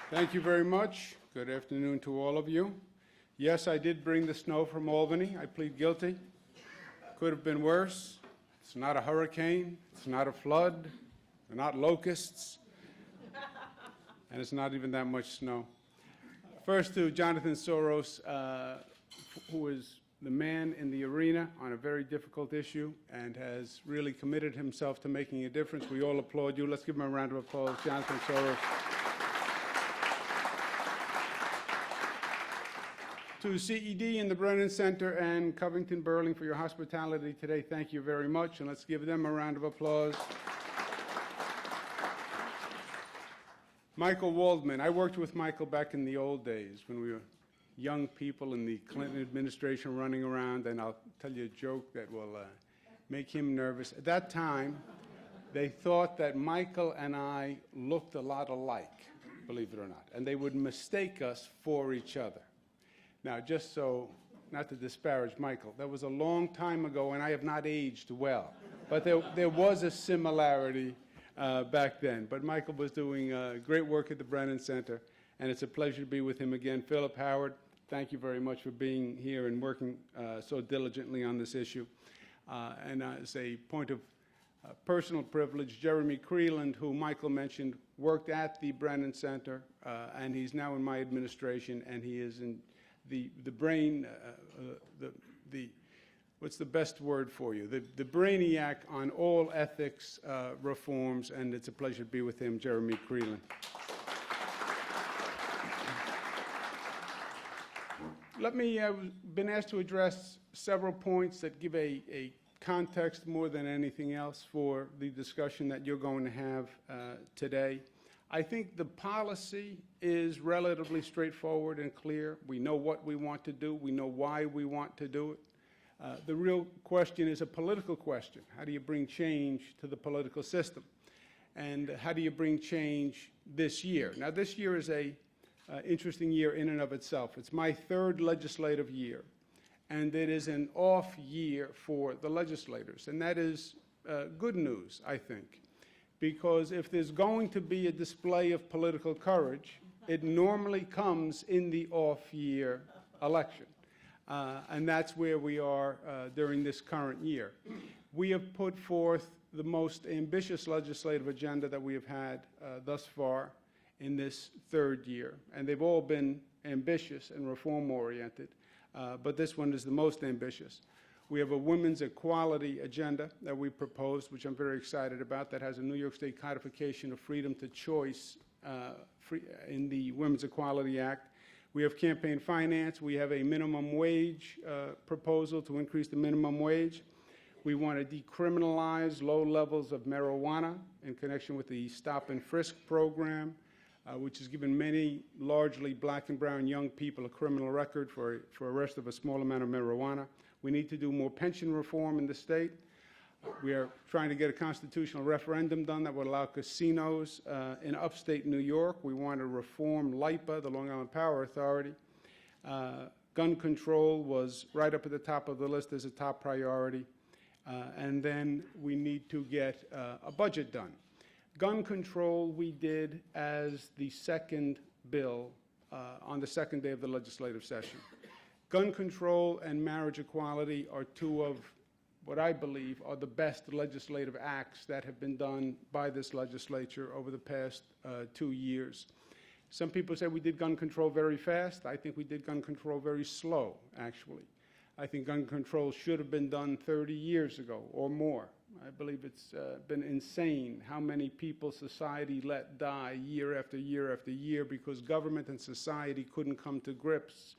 Thank you very much. Good afternoon to all of you. Yes, I did bring the snow from Albany. I plead guilty. Could have been worse. It's not a hurricane. It's not a flood. They're not locusts. And it's not even that much snow. First to Jonathan Soros, who is the man in the arena on a very difficult issue and has really committed himself to making a difference. We all applaud you. Let's give him a round of applause, Jonathan Soros. To CED and the Brennan Center and Covington Burling for your hospitality today, thank you very much, and let's give them a round of applause. Michael Waldman. I worked with Michael back in the old days when we were young people in the Clinton administration running around, and I'll tell you a joke that will make him nervous. At that time, they thought that Michael and I looked a lot alike, believe it or not, and they would mistake us for each other. Now, just so, not to disparage Michael, that was a long time ago, and I have not aged well. But there was a similarity back then. But Michael was doing great work at the Brennan Center, and it's a pleasure to be with him again. Philip Howard, thank you very much for being here and working so diligently on this issue. And as a point of personal privilege, Jeremy Creeland, who Michael mentioned, worked at the Brennan Center, and he's now in my administration, and he is in the brain, what's the best word for you? The brainiac on all ethics reforms, and it's a pleasure to be with him, Jeremy Creeland. I've been asked to address several points that give a context more than anything else for the discussion that you're going to have today. I think the policy is relatively straightforward and clear. We know what we want to do. We know why we want to do it. The real question is a political question. How do you bring change to the political system? And how do you bring change this year? Now, this year is an interesting year in and of itself. It's my third legislative year, and it is an off year for the legislators. And that is good news, I think. Because if there's going to be a display of political courage, it normally comes in the off-year election. And that's where we are during this current year. We have put forth the most ambitious legislative agenda that we have had thus far in this third year. And they've all been ambitious and reform-oriented, but this one is the most ambitious. We have a women's equality agenda that we proposed, which I'm very excited about, that has a New York State codification of freedom to choice in the Women's Equality Act. We have campaign finance. We have a minimum wage proposal to increase the minimum wage. We want to decriminalize low levels of marijuana in connection with the Stop and Frisk program, which has given many largely black and brown young people a criminal record for arrest of a small amount of marijuana. We need to do more pension reform in the state. We are trying to get a constitutional referendum done that would allow casinos in upstate New York. We want to reform LIPA, the Long Island Power Authority. Gun control was right up at the top of the list as a top priority. And then we need to get a budget done. Gun control we did as the second bill on the second day of the legislative session. Gun control and marriage equality are two of what I believe are the best legislative acts that have been done by this legislature over the past 2 years. Some people say we did gun control very fast. I think we did gun control very slow, actually. I think gun control should have been done 30 years ago or more. I believe it's been insane how many people society let die year after year after year because government and society couldn't come to grips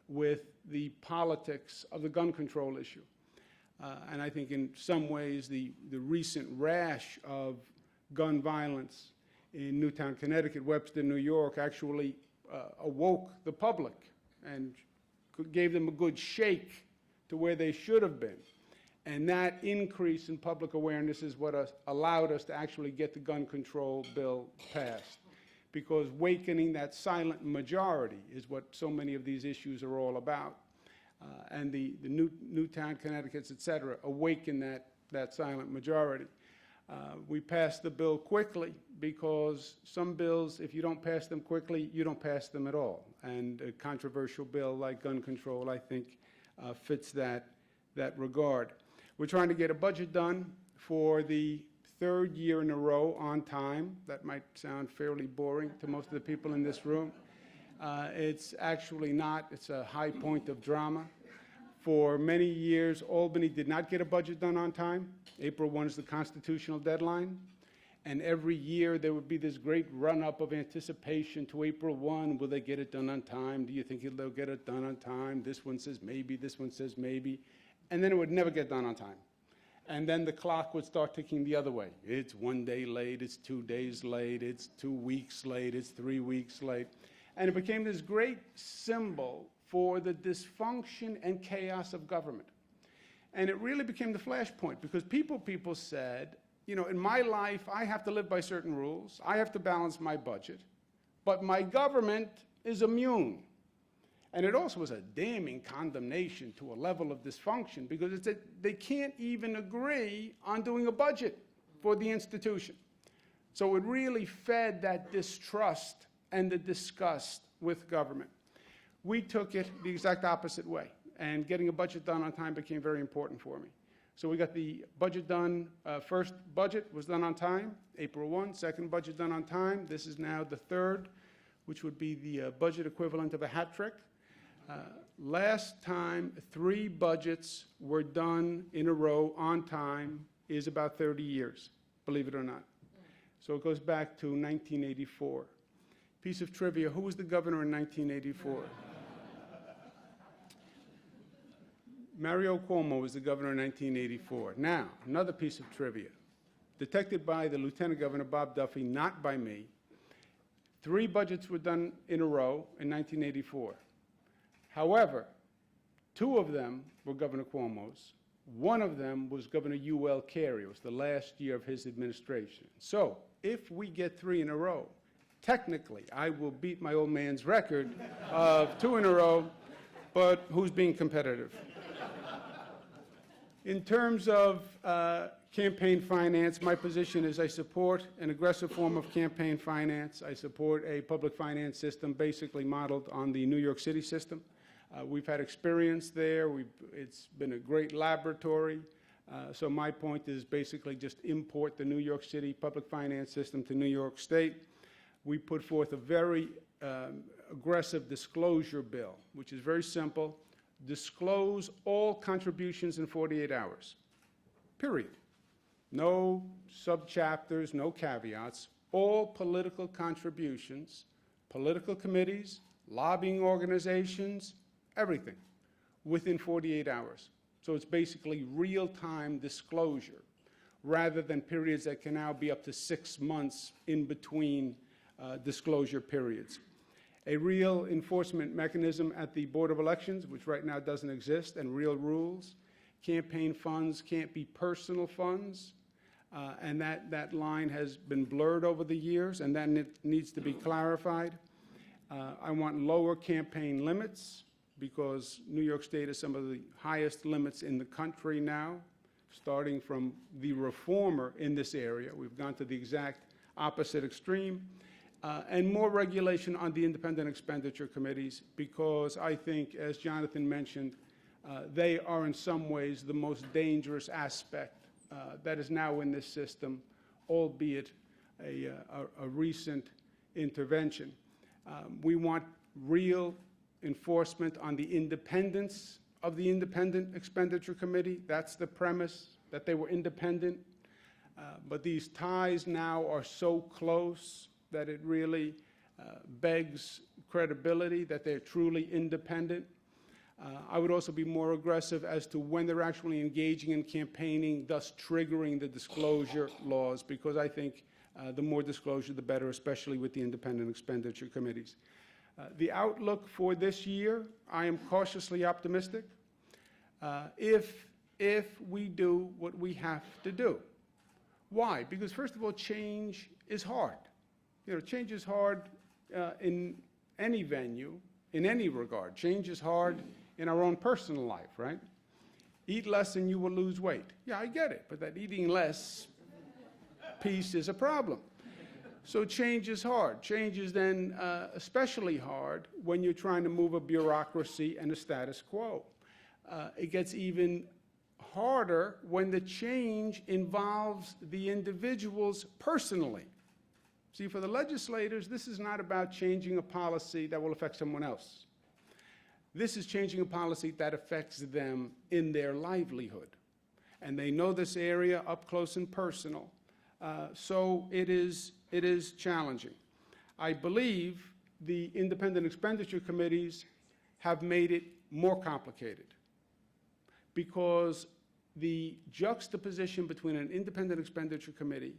with the politics of the gun control issue. And I think in some ways the recent rash of gun violence in Newtown, Connecticut, Webster, New York actually awoke the public and gave them a good shake to where they should have been. And that increase in public awareness is what allowed us to actually get the gun control bill passed. Because awakening that silent majority is what so many of these issues are all about. And the Newtown, Connecticut, et cetera, awaken that silent majority. We passed the bill quickly because some bills, if you don't pass them quickly, you don't pass them at all. And a controversial bill like gun control, I think, fits that regard. We're trying to get a budget done for the third year in a row on time. That might sound fairly boring to most of the people in this room. It's actually not. It's a high point of drama. For many years, Albany did not get a budget done on time. April 1 is the constitutional deadline. And every year there would be this great run-up of anticipation to April 1. Will they get it done on time? Do you think they'll get it done on time? This one says maybe, this one says maybe. And then it would never get done on time. And then the clock would start ticking the other way. It's 1 day late, it's 2 days late, it's 2 weeks late, it's 3 weeks late. And it became this great symbol for the dysfunction and chaos of government. And it really became the flashpoint because people said, you know, in my life, I have to live by certain rules. I have to balance my budget. But my government is immune. And it also was a damning condemnation to a level of dysfunction because it's that they can't even agree on doing a budget for the institution. So it really fed that distrust and the disgust with government. We took it the exact opposite way, and getting a budget done on time became very important for me. So we got the budget done, first budget was done on time, April 1, second budget done on time. This is now the third, which would be the budget equivalent of a hat trick. Last time 3 budgets were done in a row on time is about 30 years, believe it or not. So it goes back to 1984. Piece of trivia, who was the governor in 1984? Mario Cuomo was the governor in 1984. Now, another piece of trivia, detected by the Lieutenant Governor Bob Duffy, not by me. 3 budgets were done in a row in 1984. However, 2 of them were Governor Cuomo's. 1 of them was Governor U.L. Carey. It was the last year of his administration. So if we get 3 in a row, technically, I will beat my old man's record of 2 in a row, but who's being competitive? In terms of campaign finance, my position is I support an aggressive form of campaign finance. I support a public finance system basically modeled on the New York City system. We've had experience there. It's been a great laboratory. So my point is basically just import the New York City public finance system to New York State. We put forth a very aggressive disclosure bill, which is very simple. Disclose all contributions in 48 hours, period. No subchapters, no caveats. All political contributions, political committees, lobbying organizations, everything, within 48 hours. So it's basically real-time disclosure, rather than periods that can now be up to 6 months in between disclosure periods. A real enforcement mechanism at the Board of Elections, which right now doesn't exist, and real rules. Campaign funds can't be personal funds, and that line has been blurred over the years, and that needs to be clarified. I want lower campaign limits, because New York State has some of the highest limits in the country now, starting from the reformer in this area. We've gone to the exact opposite extreme. And more regulation on the independent expenditure committees, because I think, as Jonathan mentioned, they are in some ways the most dangerous aspect that is now in this system, albeit a recent intervention. We want real enforcement on the independence of the independent expenditure committee. That's the premise, that they were independent. But these ties now are so close that it really begs credibility that they're truly independent. I would also be more aggressive as to when they're actually engaging in campaigning, thus triggering the disclosure laws, because I think the more disclosure, the better, especially with the independent expenditure committees. The outlook for this year, I am cautiously optimistic if we do what we have to do. Why? Because first of all, change is hard. You know, change is hard in any venue, in any regard. Change is hard in our own personal life, right? Eat less and you will lose weight. Yeah, I get it, but that eating less piece is a problem. So change is hard. Change is then especially hard when you're trying to move a bureaucracy and a status quo. It gets even harder when the change involves the individuals personally. See, for the legislators, this is not about changing a policy that will affect someone else. This is changing a policy that affects them in their livelihood. And they know this area up close and personal. So it is challenging. I believe the independent expenditure committees have made it more complicated because the juxtaposition between an independent expenditure committee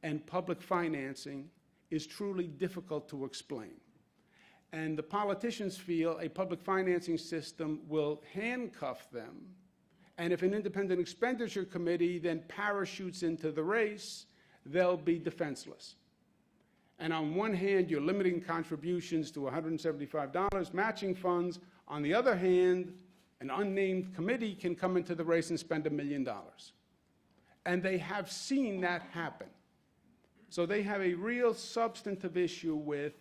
and public financing is truly difficult to explain. And the politicians feel a public financing system will handcuff them, and if an independent expenditure committee then parachutes into the race, they'll be defenseless. And on one hand, you're limiting contributions to $175, matching funds. On the other hand, an unnamed committee can come into the race and spend $1 million. And they have seen that happen. So they have a real substantive issue with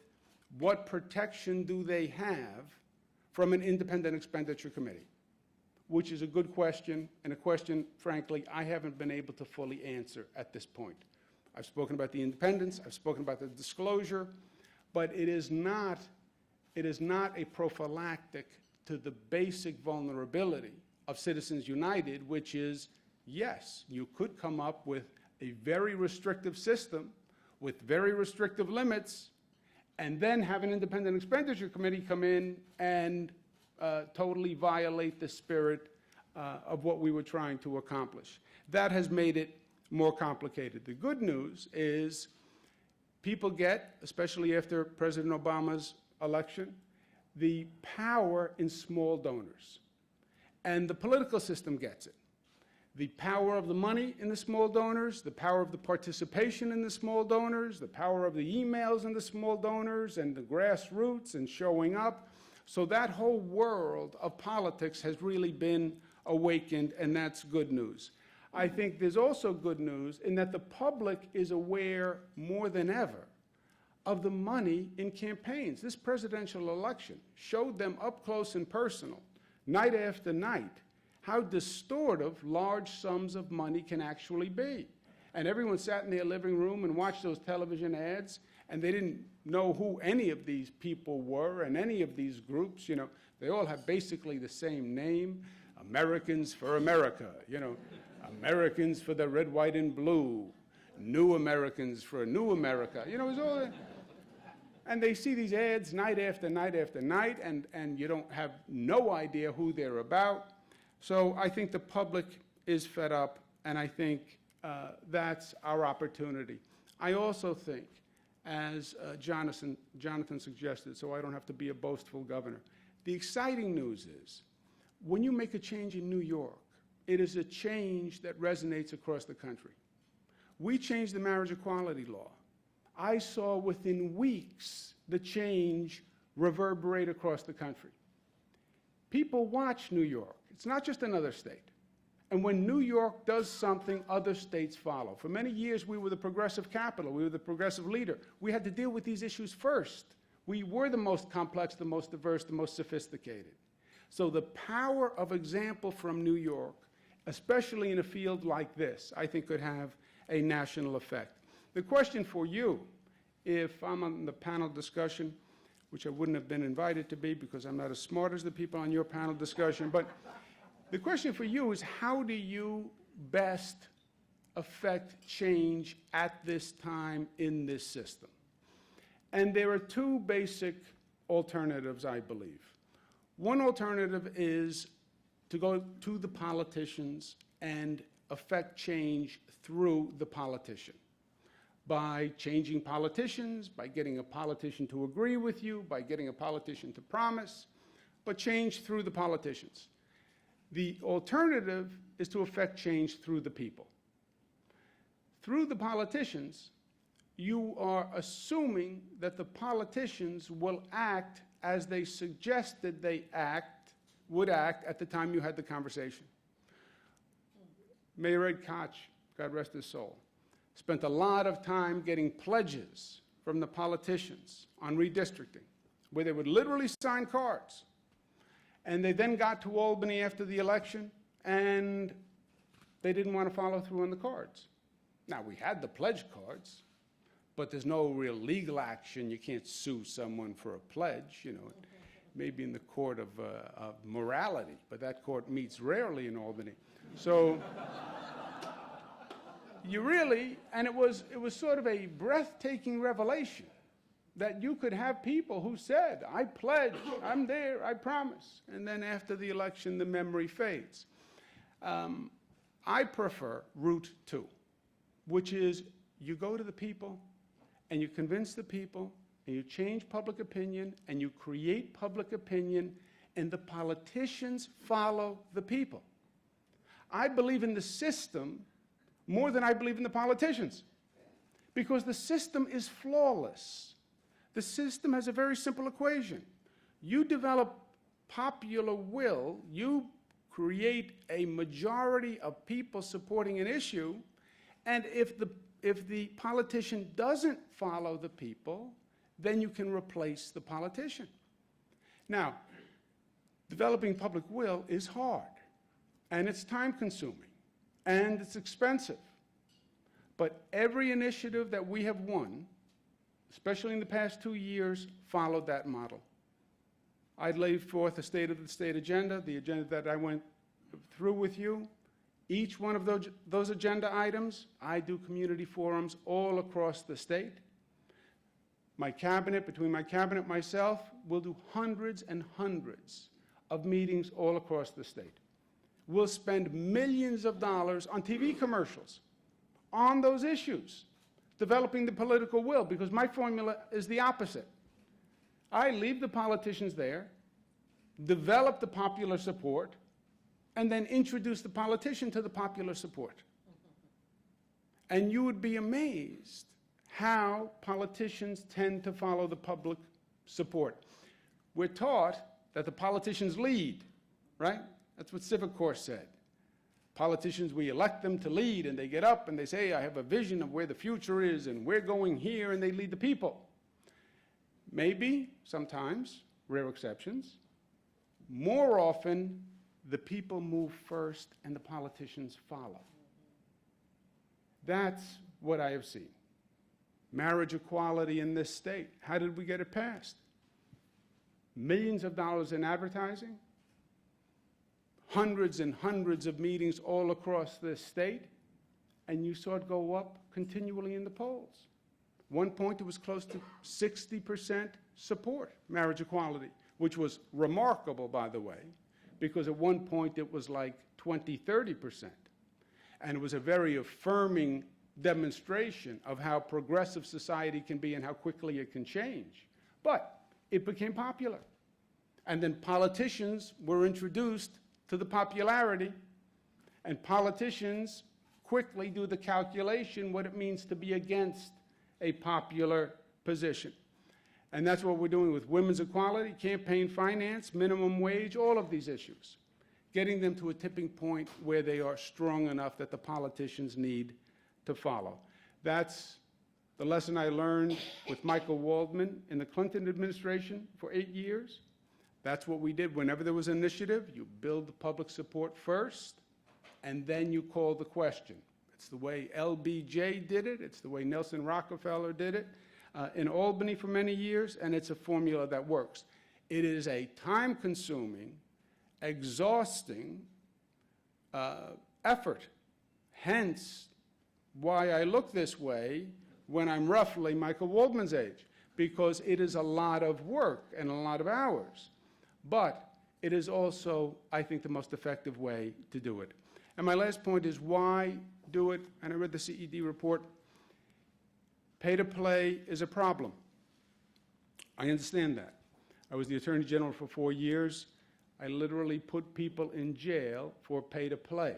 what protection do they have from an independent expenditure committee, which is a good question, and a question, frankly, I haven't been able to fully answer at this point. I've spoken about the independence, I've spoken about the disclosure, but it is not a prophylactic to the basic vulnerability of Citizens United, which is, yes, you could come up with a very restrictive system with very restrictive limits, and then have an independent expenditure committee come in and totally violate the spirit of what we were trying to accomplish. That has made it more complicated. The good news is people get, especially after President Obama's election, the power in small donors. And the political system gets it. The power of the money in the small donors, the power of the participation in the small donors, the power of the emails in the small donors, and the grassroots and showing up. So that whole world of politics has really been awakened, and that's good news. I think there's also good news in that the public is aware more than ever of the money in campaigns. This presidential election showed them up close and personal, night after night, how distortive large sums of money can actually be. And everyone sat in their living room and watched those television ads, and they didn't know who any of these people were and any of these groups. You know, they all have basically the same name, Americans for America, you know, Americans for the red, white, and blue, New Americans for a new America. You know, it's all. And they see these ads night after night after night, and you don't have no idea who they're about. So I think the public is fed up, and I think that's our opportunity. I also think, as Jonathan suggested, so I don't have to be a boastful governor, the exciting news is when you make a change in New York, it is a change that resonates across the country. We changed the marriage equality law. I saw within weeks the change reverberate across the country. People watch New York. It's not just another state. And when New York does something, other states follow. For many years, we were the progressive capital. We were the progressive leader. We had to deal with these issues first. We were the most complex, the most diverse, the most sophisticated. So the power of example from New York, especially in a field like this, I think could have a national effect. The question for you, if I'm on the panel discussion, which I wouldn't have been invited to be because I'm not as smart as the people on your panel discussion, but the question for you is, how do you best affect change at this time in this system? And there are two basic alternatives, I believe. One alternative is to go to the politicians and affect change through the politician, by changing politicians, by getting a politician to agree with you, by getting a politician to promise, but change through the politicians. The alternative is to affect change through the people. Through the politicians, you are assuming that the politicians will act as they suggested they would act at the time you had the conversation. Mayor Ed Koch, God rest his soul, spent a lot of time getting pledges from the politicians on redistricting, where they would literally sign cards. And they then got to Albany after the election, and they didn't want to follow through on the cards. Now, we had the pledge cards, but there's no real legal action. You can't sue someone for a pledge, you know. Maybe in the court of morality, but that court meets rarely in Albany. So you really, and it was sort of a breathtaking revelation that you could have people who said, I pledge, I'm there, I promise. And then after the election, the memory fades. I prefer route 2, which is you go to the people and you convince the people and you change public opinion and you create public opinion and the politicians follow the people. I believe in the system more than I believe in the politicians because the system is flawless. The system has a very simple equation. You develop popular will, you create a majority of people supporting an issue, and if the politician doesn't follow the people, then you can replace the politician. Now, developing public will is hard, and it's time-consuming, and it's expensive. But every initiative that we have won, especially in the past 2 years, followed that model. I'd laid forth a State of the State agenda, the agenda that I went through with you. Each one of those agenda items, I do community forums all across the state. My cabinet, between my cabinet and myself, will do hundreds and hundreds of meetings all across the state. We'll spend millions of dollars on TV commercials on those issues, developing the political will, because my formula is the opposite. I leave the politicians there, develop the popular support, and then introduce the politician to the popular support. And you would be amazed how politicians tend to follow the public support. We're taught that the politicians lead, right? That's what Civic Course said. Politicians, we elect them to lead, and they get up and they say, I have a vision of where the future is, and we're going here, and they lead the people. Maybe, sometimes, rare exceptions. More often, the people move first and the politicians follow. That's what I have seen. Marriage equality in this state. How did we get it passed? Millions of dollars in advertising, hundreds and hundreds of meetings all across this state, and you saw it go up continually in the polls. One point, it was close to 60% support, marriage equality, which was remarkable, by the way, because at one point it was like 20, 30%. And it was a very affirming demonstration of how progressive society can be and how quickly it can change. But it became popular. And then politicians were introduced to the popularity, and politicians quickly do the calculation what it means to be against a popular position. And that's what we're doing with women's equality, campaign finance, minimum wage, all of these issues, getting them to a tipping point where they are strong enough that the politicians need to follow. That's the lesson I learned with Michael Waldman in the Clinton administration for 8 years. That's what we did. Whenever there was an initiative, you build the public support first, and then you call the question. It's the way LBJ did it. It's the way Nelson Rockefeller did it in Albany for many years, and it's a formula that works. It is a time-consuming, exhausting effort. Hence, why I look this way when I'm roughly Michael Waldman's age, because it is a lot of work and a lot of hours. But it is also, I think, the most effective way to do it. And my last point is why do it? And I read the CED report. Pay-to-play is a problem. I understand that. I was the Attorney General for 4 years. I literally put people in jail for pay-to-play,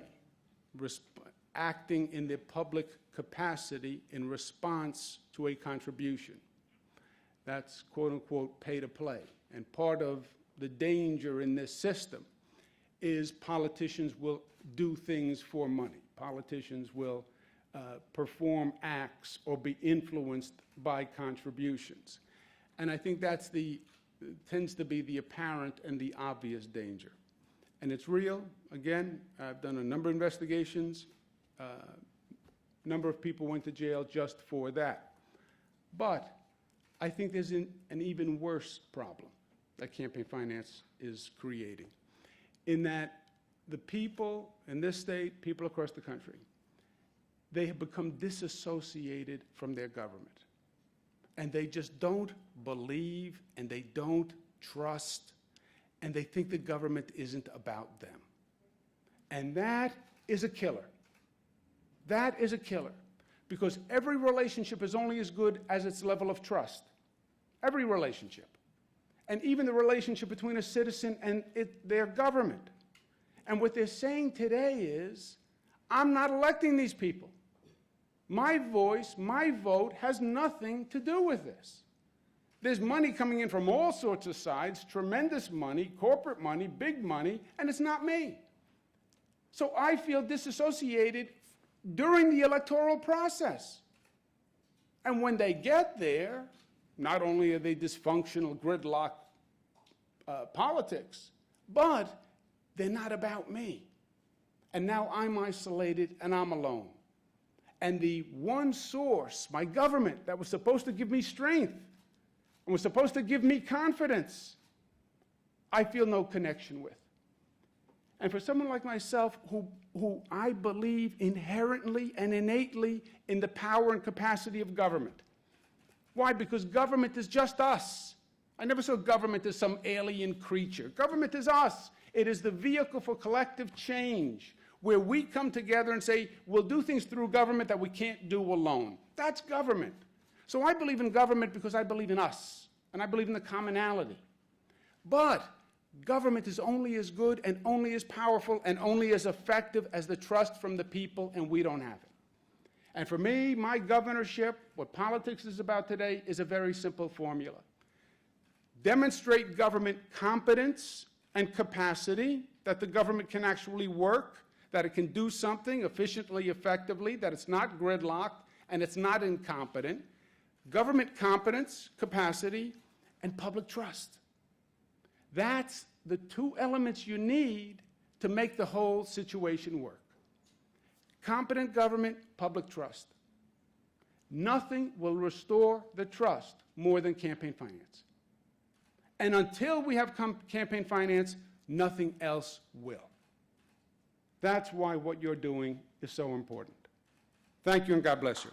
acting in their public capacity in response to a contribution. That's quote-unquote pay-to-play. And part of the danger in this system is politicians will do things for money. Politicians will perform acts or be influenced by contributions. And I think that's tends to be the apparent and the obvious danger. And it's real. Again, I've done a number of investigations. Number of people went to jail just for that. But I think there's an even worse problem that campaign finance is creating, in that the people in this state, people across the country, they have become disassociated from their government. And they just don't believe, and they don't trust, and they think the government isn't about them. And that is a killer. That is a killer. Because every relationship is only as good as its level of trust. Every relationship. And even the relationship between a citizen and their government. And what they're saying today is, I'm not electing these people. My voice, my vote has nothing to do with this. There's money coming in from all sorts of sides, tremendous money, corporate money, big money, and it's not me. So I feel disassociated during the electoral process. And when they get there, not only are they dysfunctional, gridlock politics, but they're not about me. And now I'm isolated and I'm alone. And the one source, my government, that was supposed to give me strength and was supposed to give me confidence, I feel no connection with. And for someone like myself, who I believe inherently and innately in the power and capacity of government. Why? Because government is just us. I never saw government as some alien creature. Government is us. It is the vehicle for collective change, where we come together and say, we'll do things through government that we can't do alone. That's government. So I believe in government because I believe in us, and I believe in the commonality. But government is only as good and only as powerful and only as effective as the trust from the people, and we don't have it. And for me, my governorship, what politics is about today, is a very simple formula. Demonstrate government competence and capacity, that the government can actually work, that it can do something efficiently, effectively, that it's not gridlocked, and it's not incompetent. Government competence, capacity, and public trust. That's the two elements you need to make the whole situation work. Competent government, public trust. Nothing will restore the trust more than campaign finance. And until we have campaign finance, nothing else will. That's why what you're doing is so important. Thank you, and God bless you.